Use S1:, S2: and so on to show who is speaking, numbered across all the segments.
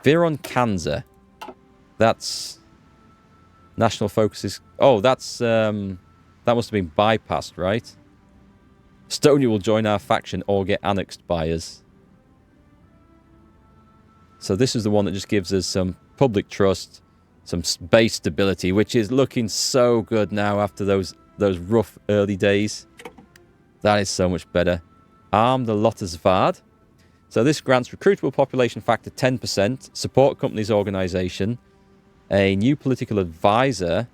S1: Viron Kanza. That's... National focuses... Oh, that's... that must have been bypassed, right? Estonia will join our faction or get annexed by us. So this is the one that just gives us some public trust, some base stability, which is looking so good now after those rough early days. That is so much better. Arm the Lottesvard. So this grants recruitable population factor 10%, support companies organisation, a new political advisor.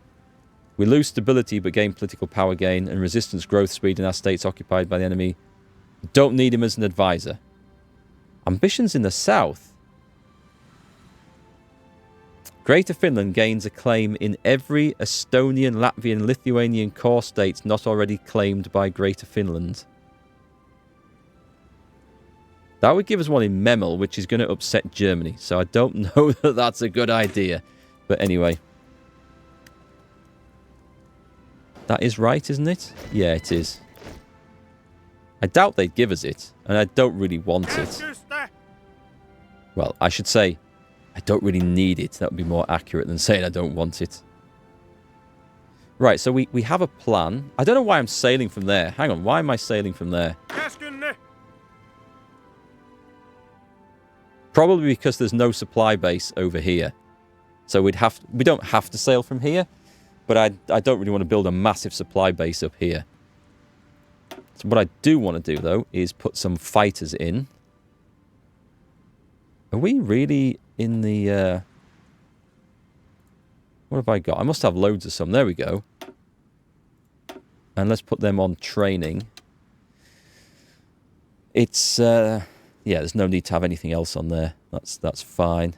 S1: We lose stability but gain political power gain and resistance growth speed in our states occupied by the enemy. Don't need him as an advisor. Ambitions in the south. Greater Finland gains a claim in every Estonian, Latvian, Lithuanian core states not already claimed by Greater Finland. That would give us one in Memel, which is going to upset Germany. So I don't know that that's a good idea. But anyway. That is right, isn't it? Yeah, it is. I doubt they'd give us it. And I don't really want it. Well, I should say, I don't really need it. That would be more accurate than saying I don't want it. Right, so we have a plan. I don't know why I'm sailing from there. Hang on, why am I sailing from there? Probably because there's no supply base over here. So we don't have to sail from here. But I don't really want to build a massive supply base up here. So what I do want to do, though, is put some fighters in. Are we really in the... What have I got? I must have loads of some. There we go. And let's put them on training. It's... yeah, there's no need to have anything else on there. That's fine.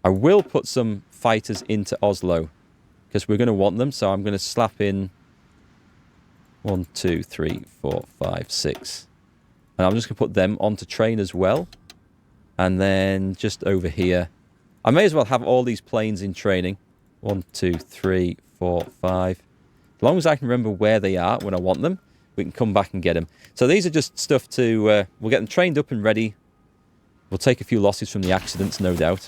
S1: I will put some fighters into Oslo. Because we're going to want them. So I'm going to slap in... 1, 2, 3, 4, 5, 6. And I'm just going to put them on to train as well. And then just over here. I may as well have all these planes in training. 1, 2, 3, 4, 5. As long as I can remember where they are when I want them, we can come back and get them. So these are just stuff to... we'll get them trained up and ready. We'll take a few losses from the accidents, no doubt.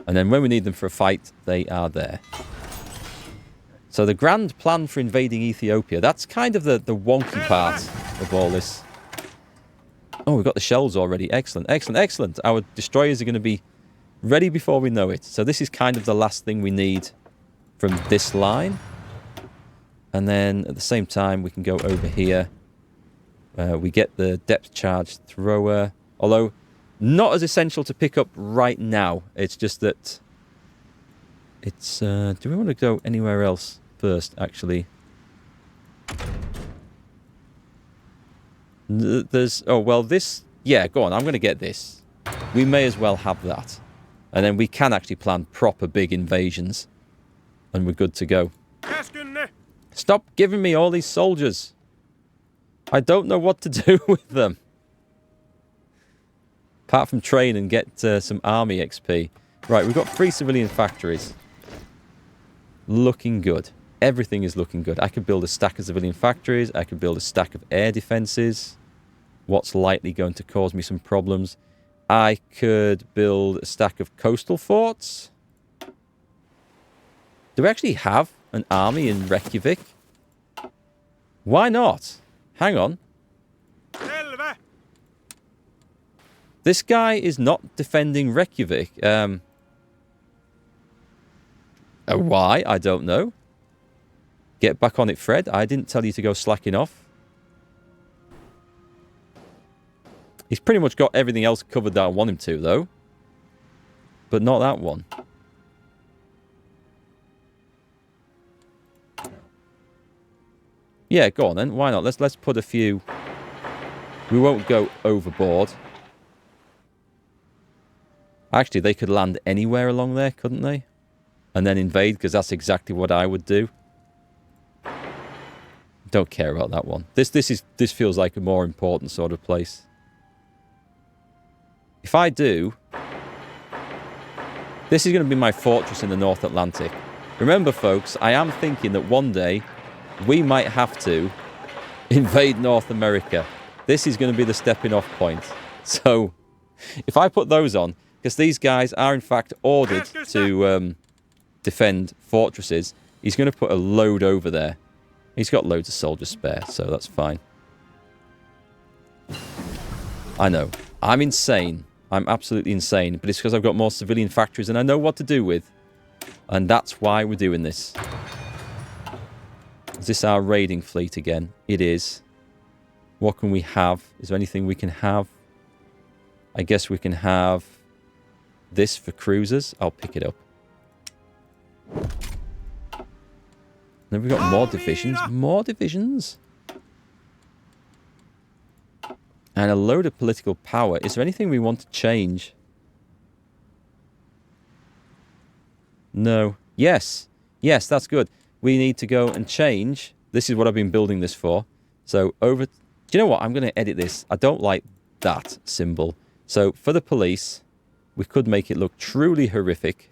S1: And then when we need them for a fight, they are there. So the grand plan for invading Ethiopia. That's kind of the wonky part of all this. Oh, we've got the shells already. Excellent, excellent, excellent. Our destroyers are going to be ready before we know it. So this is kind of the last thing we need from this line. And then at the same time, we can go over here. We get the depth charge thrower. Although, not as essential to pick up right now. It's just that... It's... do we want to go anywhere else first, actually? There's... Oh, well, this... Yeah, go on. I'm going to get this. We may as well have that. And then we can actually plan proper big invasions. And we're good to go. Stop giving me all these soldiers. I don't know what to do with them. Apart from train and get some army XP. Right, we've got 3 civilian factories. Looking good. Everything is looking good. I could build a stack of civilian factories. I could build a stack of air defences. What's likely going to cause me some problems? I could build a stack of coastal forts. Do we actually have an army in Reykjavik? Why not? Hang on. This guy is not defending Reykjavik. Why? I don't know. Get back on it, Fred. I didn't tell you to go slacking off. He's pretty much got everything else covered that I want him to, though. But not that one. Yeah, go on then. Why not? Let's put a few... We won't go overboard. Actually, they could land anywhere along there, couldn't they? And then invade, because that's exactly what I would do. Don't care about that one. This feels like a more important sort of place. If I do... This is going to be my fortress in the North Atlantic. Remember, folks, I am thinking that one day we might have to invade North America. This is going to be the stepping off point. So, if I put those on, because these guys are in fact ordered to defend fortresses, he's going to put a load over there. He's got loads of soldiers spare, so that's fine. I know. I'm insane. I'm absolutely insane, but it's because I've got more civilian factories and I know what to do with. And that's why we're doing this. Is this our raiding fleet again? It is. What can we have? Is there anything we can have? I guess we can have this for cruisers. I'll pick it up. Then we've got more divisions. More divisions. And a load of political power. Is there anything we want to change? No. Yes. Yes, that's good. We need to go and change. This is what I've been building this for. So over... Do you know what? I'm going to edit this. I don't like that symbol. So for the police, we could make it look truly horrific.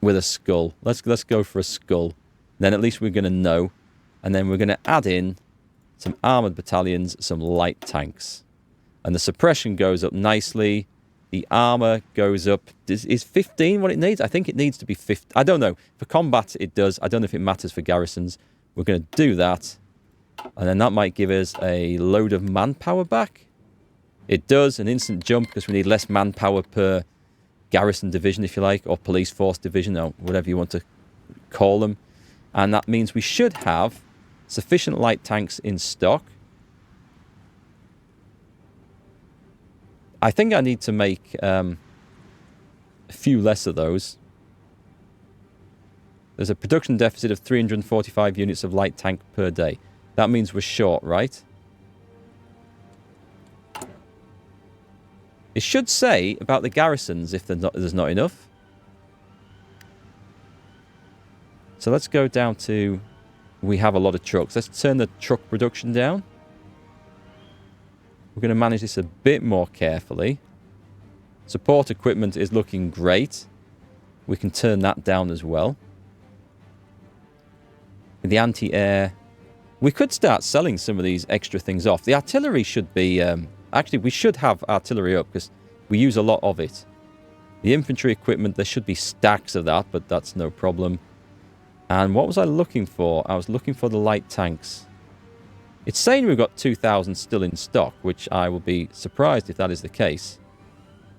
S1: With a skull. Let's go for a skull. Then at least we're going to know. And then we're going to add in some armoured battalions, some light tanks. And the suppression goes up nicely. The armour goes up. Is 15 what it needs? I think it needs to be 50. I don't know. For combat, it does. I don't know if it matters for garrisons. We're going to do that. And then that might give us a load of manpower back. It does. An instant jump because we need less manpower per garrison division, if you like. Or police force division, or whatever you want to call them. And that means we should have sufficient light tanks in stock. I think I need to make a few less of those. There's a production deficit of 345 units of light tank per day. That means we're short, right? It should say about the garrisons if there's not enough. So let's go down to... We have a lot of trucks. Let's turn the truck production down. We're going to manage this a bit more carefully. Support equipment is looking great. We can turn that down as well. The anti-air... We could start selling some of these extra things off. The artillery should be... actually, we should have artillery up because we use a lot of it. The infantry equipment, there should be stacks of that, but that's no problem. And what was I looking for? I was looking for the light tanks. It's saying we've got 2,000 still in stock, which I will be surprised if that is the case.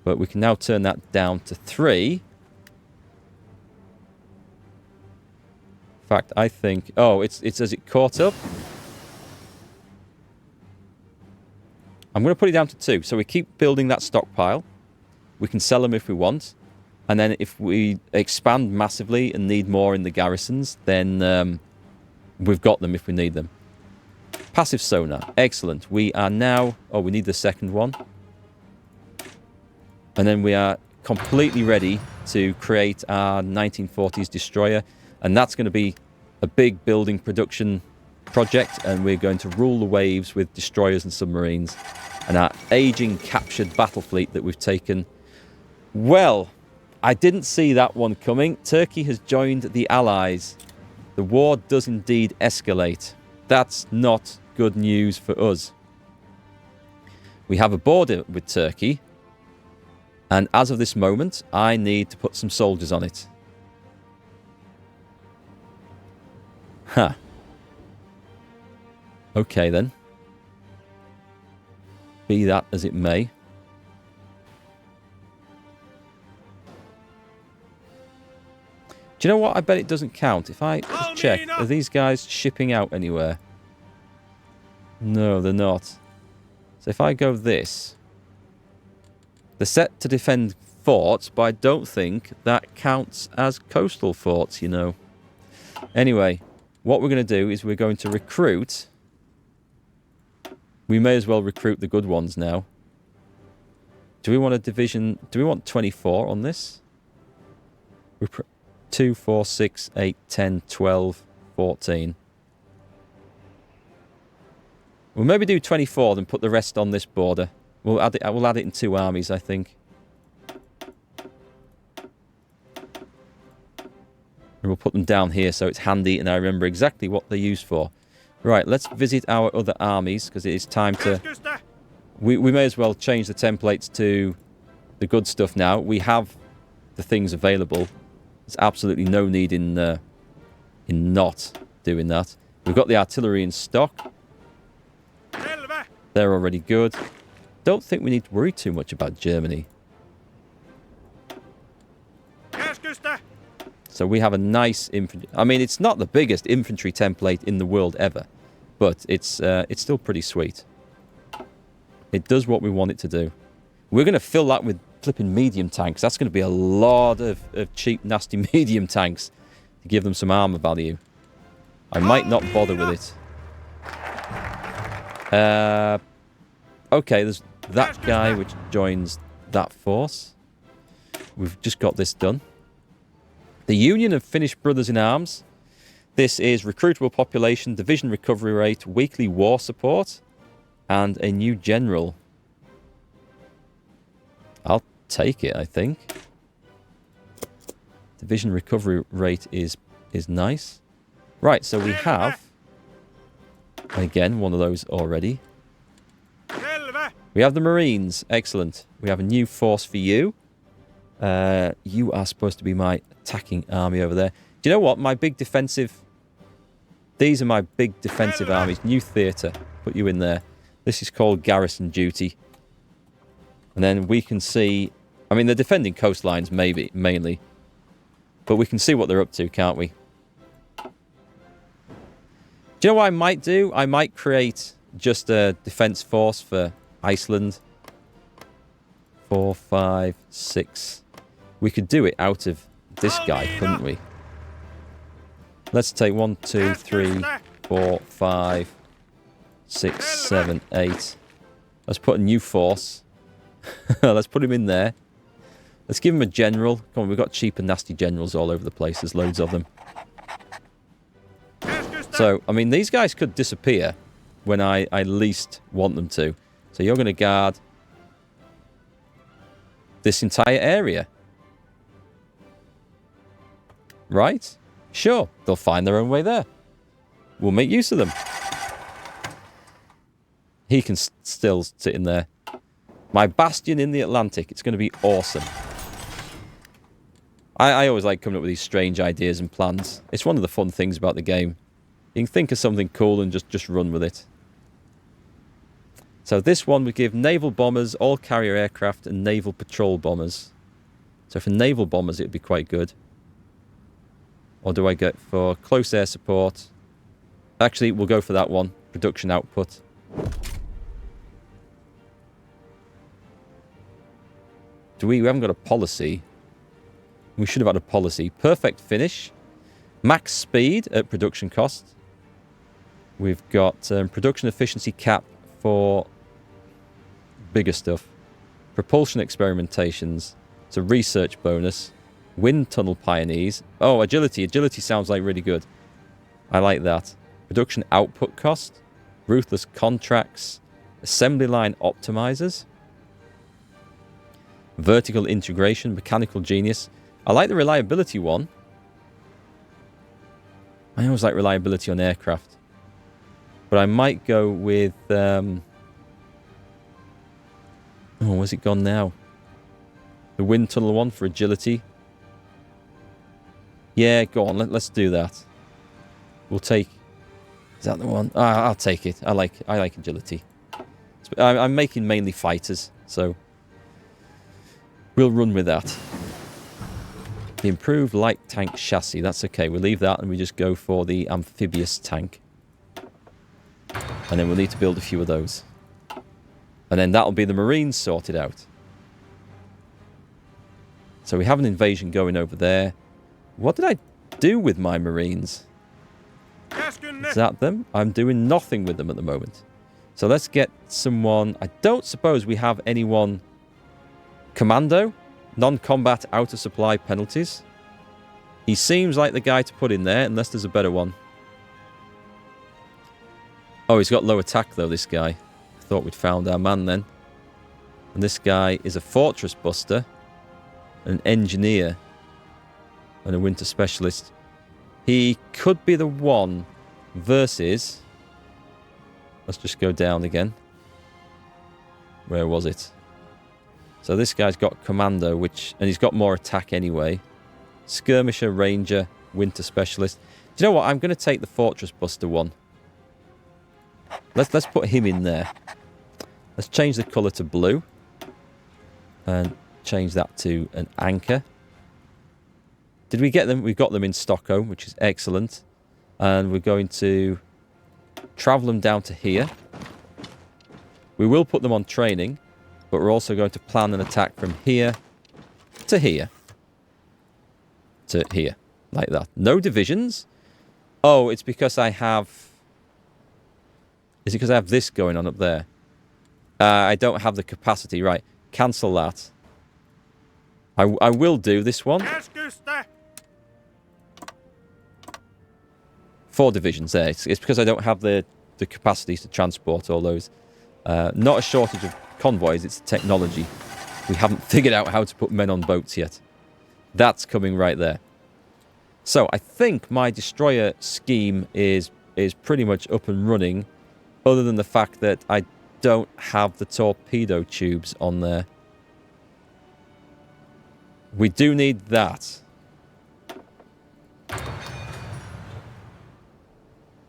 S1: But we can now turn that down to 3. In fact, I think... Oh, it's as it caught up. I'm going to put it down to 2. So we keep building that stockpile. We can sell them if we want. And then if we expand massively and need more in the garrisons, then we've got them if we need them. Passive sonar. Excellent. We are now... Oh, we need the second one. And then we are completely ready to create our 1940s destroyer. And that's going to be a big building production project. And we're going to rule the waves with destroyers and submarines. And our aging captured battle fleet that we've taken. Well... I didn't see that one coming. Turkey has joined the Allies. The war does indeed escalate. That's not good news for us. We have a border with Turkey. And as of this moment, I need to put some soldiers on it. Huh. Okay then. Be that as it may. Do you know what? I bet it doesn't count. If I just check, are these guys shipping out anywhere? No, they're not. So if I go this... They're set to defend forts, but I don't think that counts as coastal forts, you know. Anyway, what we're going to do is we're going to recruit... We may as well recruit the good ones now. Do we want a division... Do we want 24 on this? 2, 4, 6, 8, 10, 12, 14. We'll maybe do 24, then put the rest on this border. We'll add it in 2 armies, I think. And we'll put them down here so it's handy and I remember exactly what they're used for. Right, let's visit our other armies, because it is time to... We may as well change the templates to the good stuff now. We have the things available. There's absolutely no need in not doing that. We've got the artillery in stock. They're already good. Don't think we need to worry too much about Germany. So we have a nice infantry... I mean, it's not the biggest infantry template in the world ever, but it's still pretty sweet. It does what we want it to do. We're going to fill that with flipping medium tanks. That's going to be a lot of cheap, nasty medium tanks to give them some armor value. I might not bother with it. Okay, there's that guy which joins that force. We've just got this done. The Union of Finnish Brothers in Arms. This is recruitable population, division recovery rate, weekly war support, and a new general. I'll take it, I think. Division recovery rate is nice. Right, so we have, again, one of those already. We have the Marines. Excellent. We have a new force for you. You are supposed to be my attacking army over there. Do you know what? My big defensive... These are my big defensive armies. New theatre. Put you in there. This is called Garrison duty. And then we can see... I mean, they're defending coastlines, maybe, mainly. But we can see what they're up to, can't we? Do you know what I might do? I might create just a defence force for Iceland. 4, 5, 6. We could do it out of this guy, couldn't we? Let's take 1, 2, 3, 4, 5, 6, 7, 8. Let's put a new force. Let's put him in there. Let's give him a general. Come on, we've got cheap and nasty generals all over the place. There's loads of them. So, I mean, these guys could disappear when I least want them to. So you're going to guard this entire area. Right? Sure, they'll find their own way there. We'll make use of them. He can still sit in there. My bastion in the Atlantic. It's going to be awesome. I always like coming up with these strange ideas and plans. It's one of the fun things about the game. You can think of something cool and just run with it. So this one would give naval bombers, all carrier aircraft, and naval patrol bombers. So for naval bombers, it would be quite good. Or do I go for close air support? Actually, we'll go for that one. Production output. We haven't got a policy. We should have had a policy. Perfect finish. Max speed at production cost. We've got production efficiency cap for bigger stuff. Propulsion experimentations. It's a research bonus. Wind tunnel pioneers. Oh, agility. Agility sounds like really good. I like that. Production output cost. Ruthless contracts. Assembly line optimizers. Vertical integration. Mechanical genius. I like the reliability one. I always like reliability on aircraft. But I might go with... oh, where's it gone now? The wind tunnel one for agility. Yeah, go on. Let's do that. We'll take... Is that the one? I'll take it. I like agility. I'm making mainly fighters, so... We'll run with that. The improved light tank chassis. That's okay. We'll leave that and we just go for the amphibious tank. And then we'll need to build a few of those. And then that'll be the Marines sorted out. So we have an invasion going over there. What did I do with my Marines? Is that them? I'm doing nothing with them at the moment. So let's get someone... I don't suppose we have anyone... Commando? Non-combat outer supply penalties. He seems like the guy to put in there, unless there's a better one. Oh, he's got low attack, though, this guy. I thought we'd found our man, then. And this guy is a fortress buster, an engineer, and a winter specialist. He could be the one versus Let's just go down again. Where was it? So this guy's got Commando, and he's got more attack anyway. Skirmisher, Ranger, Winter Specialist. Do you know what? I'm going to take the Fortress Buster one. Let's put him in there. Let's change the colour to blue. And change that to an anchor. Did we get them? We got them in Stockholm, which is excellent. And we're going to travel them down to here. We will put them on training, but we're also going to plan an attack from here to here. To here. Like that. No divisions. Oh, it's because I have... Is it because I have this going on up there? I don't have the capacity. Right. Cancel that. I will do this one. 4 divisions there. It's because I don't have the capacities to transport all those. Not a shortage of convoys, it's technology. We haven't figured out how to put men on boats yet. That's coming right there. So I think my destroyer scheme is pretty much up and running, other than the fact that I don't have the torpedo tubes on there. We do need that.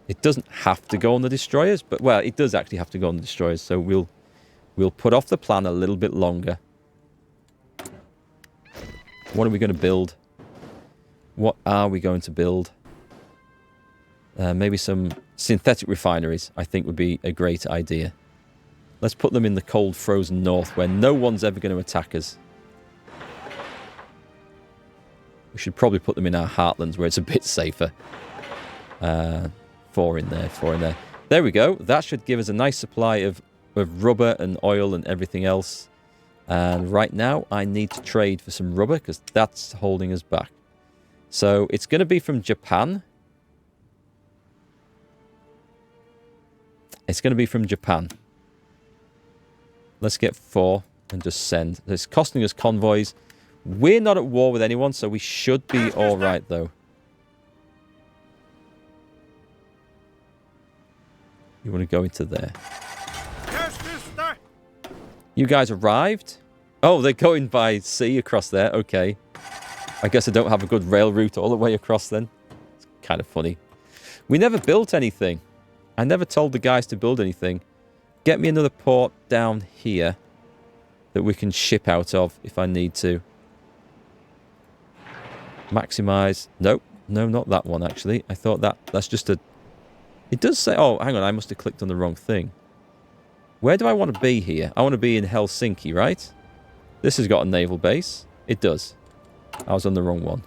S1: It doesn't have to go on the destroyers, but, well, it does actually have to go on the destroyers, so we'll put off the plan a little bit longer. What are we going to build? What are we going to build? Maybe some synthetic refineries, I think would be a great idea. Let's put them in the cold, frozen north, where no one's ever going to attack us. We should probably put them in our heartlands, where it's a bit safer. 4 in there, 4 in there. There we go. That should give us a nice supply of rubber and oil and everything else. And right now, I need to trade for some rubber, because that's holding us back. So, it's going to be from Japan. It's going to be from Japan. Let's get 4 and just send. It's costing us convoys. We're not at war with anyone, so we should be alright, though. You want to go into there. You guys arrived? Oh, they're going by sea across there. Okay. I guess I don't have a good rail route all the way across then. It's kind of funny. We never built anything. I never told the guys to build anything. Get me another port down here that we can ship out of if I need to. Maximize. Nope. No, not that one, actually. I thought that's just a... It does say... Oh, hang on. I must have clicked on the wrong thing. Where do I want to be here? I want to be in Helsinki, right? This has got a naval base. It does. I was on the wrong one.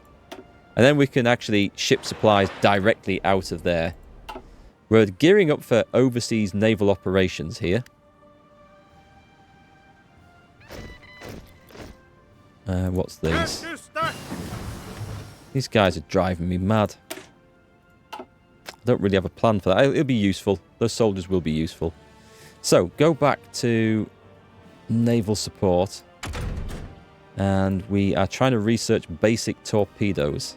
S1: And then we can actually ship supplies directly out of there. We're gearing up for overseas naval operations here. What's these? These guys are driving me mad. I don't really have a plan for that. It'll be useful. Those soldiers will be useful. So, go back to naval support. And we are trying to research basic torpedoes.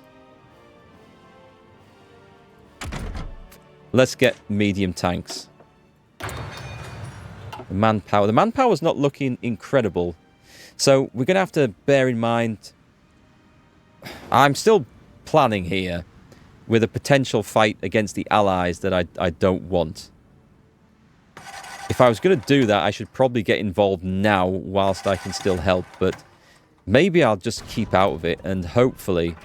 S1: Let's get medium tanks. The manpower. The manpower's not looking incredible. So, we're going to have to bear in mind... I'm still planning here with a potential fight against the Allies that I don't want. If I was going to do that, I should probably get involved now whilst I can still help. But maybe I'll just keep out of it and hopefully,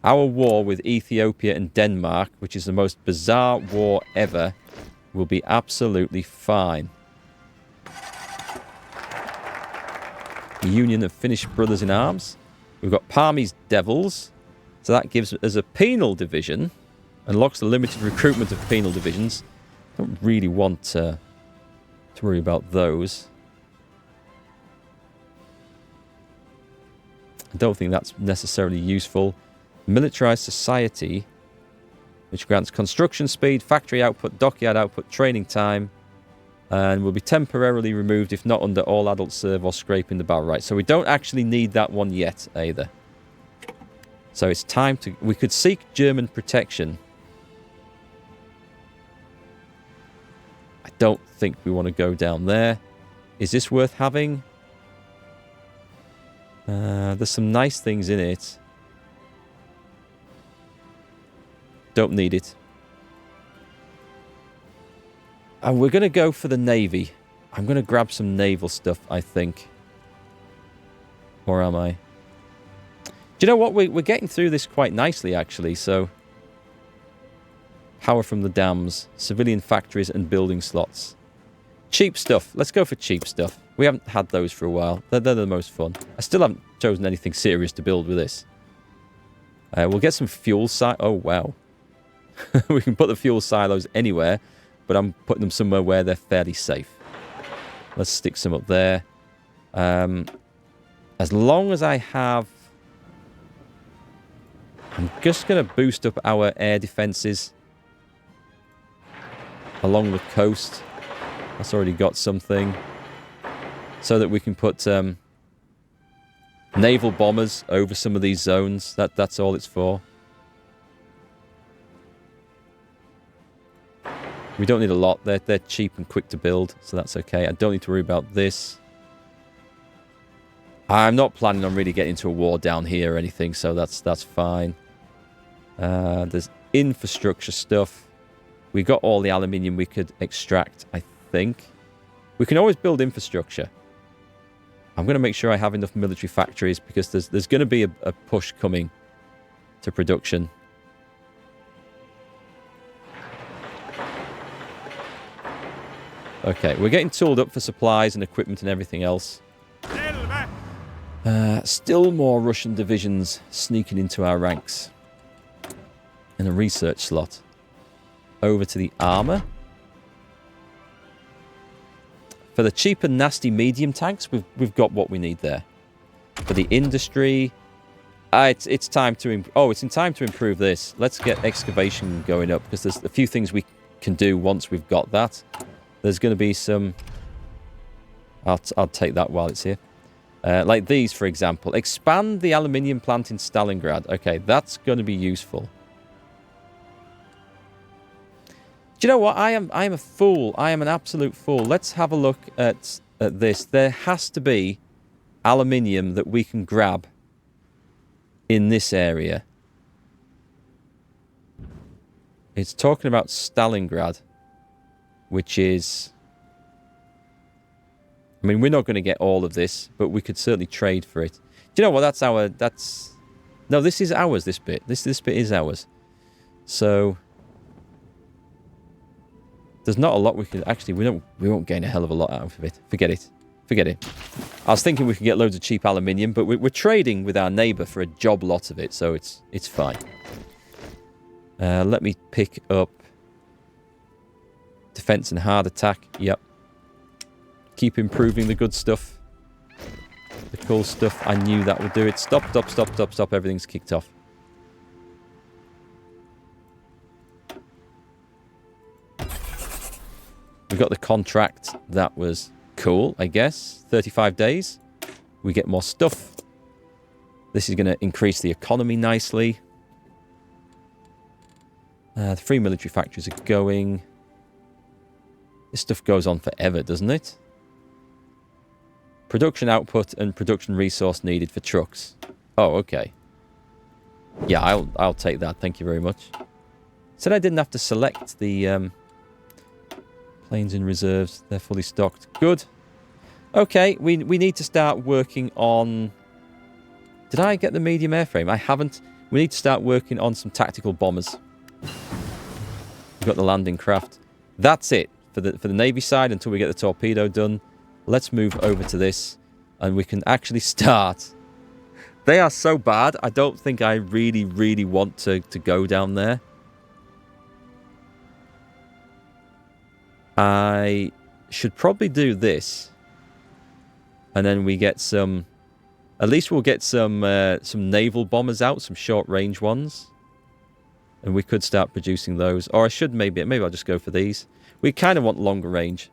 S1: our war with Ethiopia and Denmark, which is the most bizarre war ever, will be absolutely fine. Union of Finnish Brothers in Arms. We've got Parmy's Devils. So that gives us a penal division. Unlocks the limited recruitment of penal divisions. Don't really want to worry about those. I don't think that's necessarily useful. Militarized Society, which grants construction speed, factory output, dockyard output, training time, and will be temporarily removed if not under all adult serve or scraping the barrel. Right, so we don't actually need that one yet either. So it's time to... We could seek German protection. don't think we want to go down there. Is this worth having? There's some nice things in it. Don't need it. And we're going to go for the Navy. I'm going to grab some naval stuff, I think. Or am I? Do you know what? We're getting through this quite nicely, actually. So, power from the dams, civilian factories and building slots. Cheap stuff. Let's go for cheap stuff. We haven't had those for a while. They're the most fun. I still haven't chosen anything serious to build with this. We'll get some fuel silos. Oh, wow. We can put the fuel silos anywhere, but I'm putting them somewhere where they're fairly safe. Let's stick some up there. As long as I have... I'm just going to boost up our air defenses along the coast. That's already got something. So that we can put naval bombers over some of these zones. That's all it's for. We don't need a lot. They're cheap and quick to build, so that's okay. I don't need to worry about this. I'm not planning on really getting into a war down here or anything, so that's fine. There's infrastructure stuff. We got all the aluminium we could extract, I think. We can always build infrastructure. I'm going to make sure I have enough military factories because there's going to be a push coming to production. Okay, we're getting tooled up for supplies and equipment and everything else. Still more Russian divisions sneaking into our ranks. And a research slot. Over to the armour. For the cheap and nasty medium tanks, we've got what we need there. For the industry, it's time to it's in time to improve this. Let's get excavation going up because there's a few things we can do once we've got that. There's going to be some... I'll take that while it's here. Like these, for example. Expand the aluminium plant in Stalingrad. Okay, that's going to be useful. Do you know what? I am a fool. I am an absolute fool. Let's have a look at this. There has to be aluminium that we can grab in this area. It's talking about Stalingrad. Which is... I mean, we're not going to get all of this, but we could certainly trade for it. Do you know what? That's... No, this is ours, this bit. This bit is ours. So... There's not a lot we can... Actually, we won't gain a hell of a lot out of it. Forget it. Forget it. I was thinking we could get loads of cheap aluminium, but we're trading with our neighbour for a job lot of it, so it's fine. Let me pick up... Defense and hard attack. Yep. Keep improving the good stuff. The cool stuff. I knew that would do it. Stop. Everything's kicked off. We got the contract. That was cool, I guess. 35 days. We get more stuff. This is going to increase the economy nicely. The free military factories are going... This stuff goes on forever, doesn't it? Production output and production resource needed for trucks. Oh, okay. Yeah, I'll take that. Thank you very much. Said I didn't have to select the planes in reserves. They're fully stocked. Good. Okay, we need to start working on... Did I get the medium airframe? I haven't. We need to start working on some tactical bombers. We've got the landing craft. That's it. For the Navy side, until we get the torpedo done, let's move over to this, and we can actually start. They are so bad, I don't think I really want to go down there. I should probably do this, and then we get some... At least we'll get some naval bombers out, some short-range ones. And we could start producing those. Or I should maybe I'll just go for these. We kind of want longer range.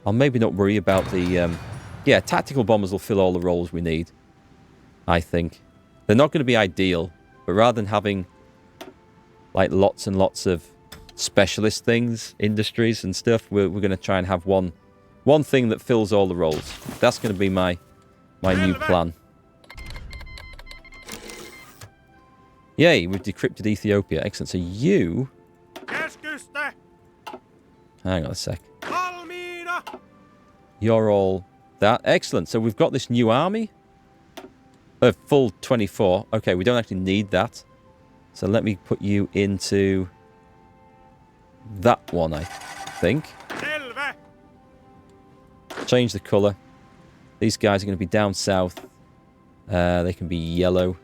S1: I'll maybe not worry about the... yeah, tactical bombers will fill all the roles we need. I think. They're not going to be ideal. But rather than having like lots and lots of specialist things, industries and stuff. We're going to try and have one thing that fills all the roles. That's going to be my new plan. Yay, we've decrypted Ethiopia. Excellent. So you... Hang on a sec. You're all that. Excellent. So we've got this new army. Full 24. Okay, we don't actually need that. So let me put you into that one, I think. Change the colour. These guys are going to be down south. They can be yellow.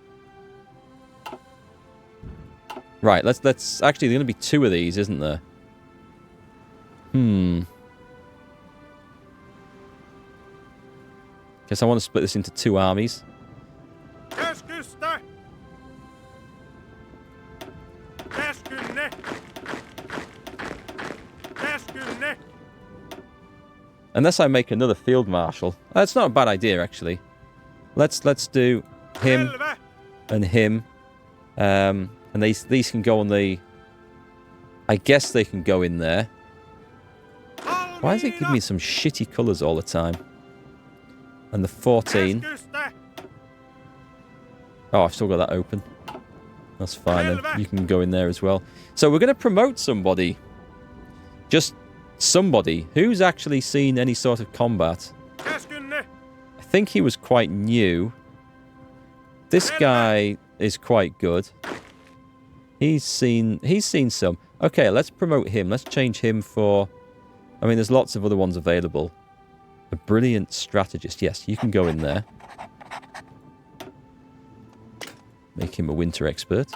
S1: Right, let's actually, there's going to be 2 of these, isn't there? Guess I want to split this into 2 armies. Unless I make another field marshal. That's not a bad idea, actually. Let's do him and him. And these can go on the... I guess they can go in there. Why does it give me some shitty colours all the time? And the 14. Oh, I've still got that open. That's fine then. You can go in there as well. So we're going to promote somebody. Just somebody who's actually seen any sort of combat. I think he was quite new. This guy is quite good. He's seen some. Okay, let's promote him. Let's change him for... I mean, there's lots of other ones available. A brilliant strategist. Yes, you can go in there. Make him a winter expert.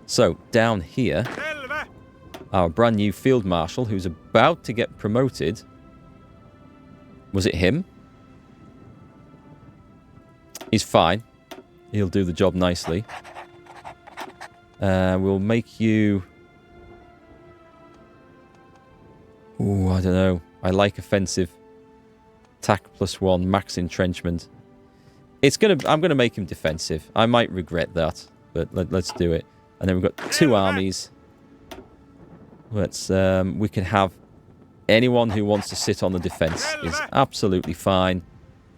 S1: So, down here, our brand new field marshal who's about to get promoted. Was it him? He's fine. He'll do the job nicely. We'll make you... Ooh, I don't know. I like offensive. Attack +1, max entrenchment. I'm gonna make him defensive. I might regret that, but let's do it. And then we've got 2 armies. We can have anyone who wants to sit on the defense is absolutely fine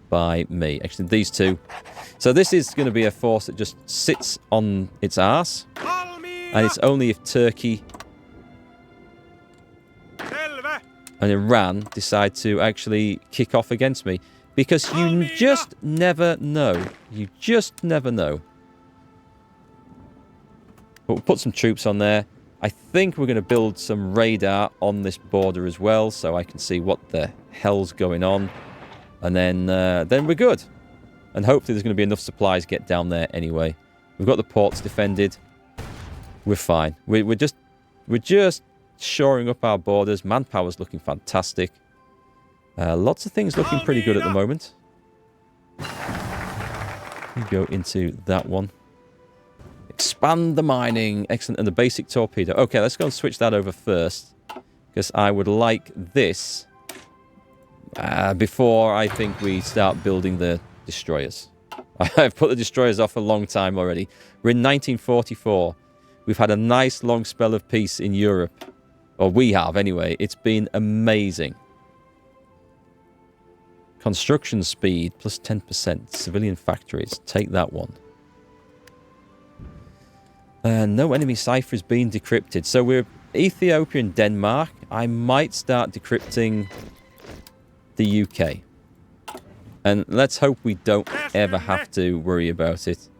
S1: by me. Actually, these 2. So this is going to be a force that just sits on its arse, and it's only if Turkey and Iran decide to actually kick off against me. Because you just never know. You just never know. But we'll put some troops on there. I think we're going to build some radar on this border as well, so I can see what the hell's going on. And then we're good. And hopefully there's going to be enough supplies to get down there anyway. We've got the ports defended. We're fine. We're just shoring up our borders. Manpower's looking fantastic. Lots of things looking pretty good at the moment. We go into that one. Expand the mining. Excellent. And the basic torpedo. Okay, let's go and switch that over first. Because I would like this before I think we start building the destroyers. I've put the destroyers off a long time already. We're in 1944. We've had a nice long spell of peace in Europe. Or we have, anyway. It's been amazing. Construction speed, plus 10%. Civilian factories. Take that one. No enemy cipher is being decrypted. So we're Ethiopia and Denmark. I might start decrypting the UK. And let's hope we don't ever have to worry about it.